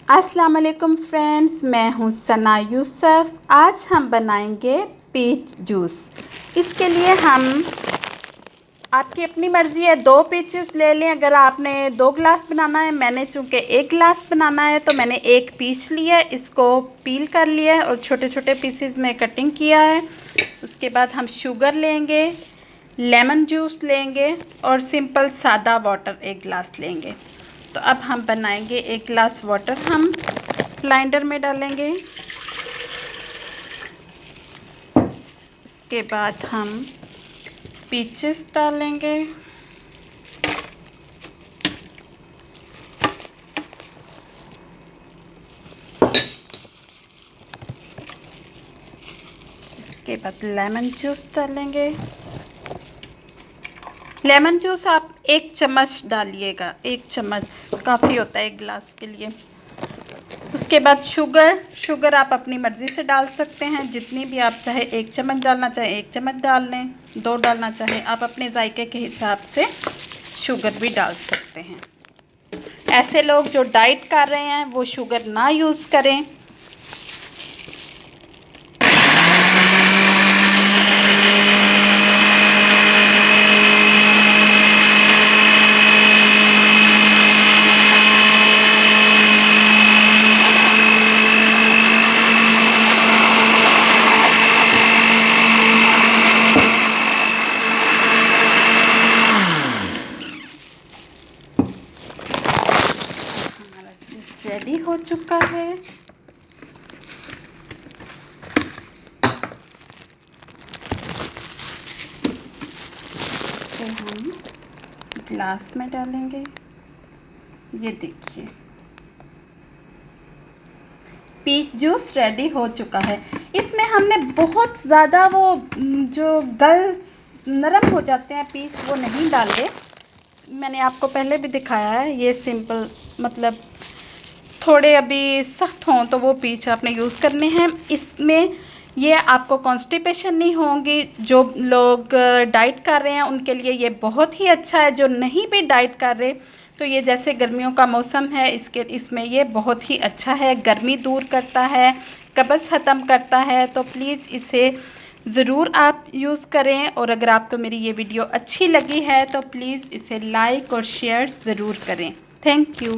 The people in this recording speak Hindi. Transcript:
अस्सलाम वालेकुम फ्रेंड्स, मैं हूँ सना यूसुफ। आज हम बनाएंगे पीच जूस। इसके लिए हम आपकी अपनी मर्ज़ी है, 2 पीचेस ले लें। अगर आपने 2 गिलास बनाना है, मैंने चूँकि 1 गिलास बनाना है तो मैंने 1 पीच लिया है। इसको पील कर लिया है और छोटे छोटे पीसेस में कटिंग किया है। उसके बाद हम शुगर लेंगे, लेमन जूस लेंगे और सिंपल सादा वाटर 1 गिलास लेंगे। तो अब हम बनाएंगे। 1 गिलास वाटर हम ब्लेंडर में डालेंगे। इसके बाद हम पीचेस डालेंगे। इसके बाद लेमन जूस डालेंगे। लेमन जूस आप 1 चम्मच डालिएगा, 1 चम्मच काफ़ी होता है 1 गिलास के लिए। उसके बाद शुगर आप अपनी मर्ज़ी से डाल सकते हैं, जितनी भी आप चाहे 1 चम्मच डालना चाहे 1 चम्मच डाल लें, 2 डालना चाहे आप अपने जायके के हिसाब से शुगर भी डाल सकते हैं। ऐसे लोग जो डाइट कर रहे हैं वो शुगर ना यूज़ करें। रेडी हो चुका है। इसे हम ग्लास में डालेंगे। ये देखिए, पीच जूस रेडी हो चुका है। इसमें हमने बहुत ज़्यादा वो जो नरम हो जाते हैं पीच, वो नहीं डाले। मैंने आपको पहले भी दिखाया है। ये सिंपल मतलब थोड़े अभी सख्त हों तो वो पीच आपने यूज़ करने हैं। इसमें ये आपको कॉन्स्टिपेशन नहीं होगी। जो लोग डाइट कर रहे हैं उनके लिए ये बहुत ही अच्छा है। जो नहीं भी डाइट कर रहे, तो ये जैसे गर्मियों का मौसम है, इसमें ये बहुत ही अच्छा है। गर्मी दूर करता है, कब्ज़ ख़त्म करता है। तो प्लीज़ इसे ज़रूर आप यूज़ करें। और अगर आपको मेरी ये वीडियो अच्छी लगी है तो प्लीज़ इसे लाइक और शेयर ज़रूर करें। Thank you.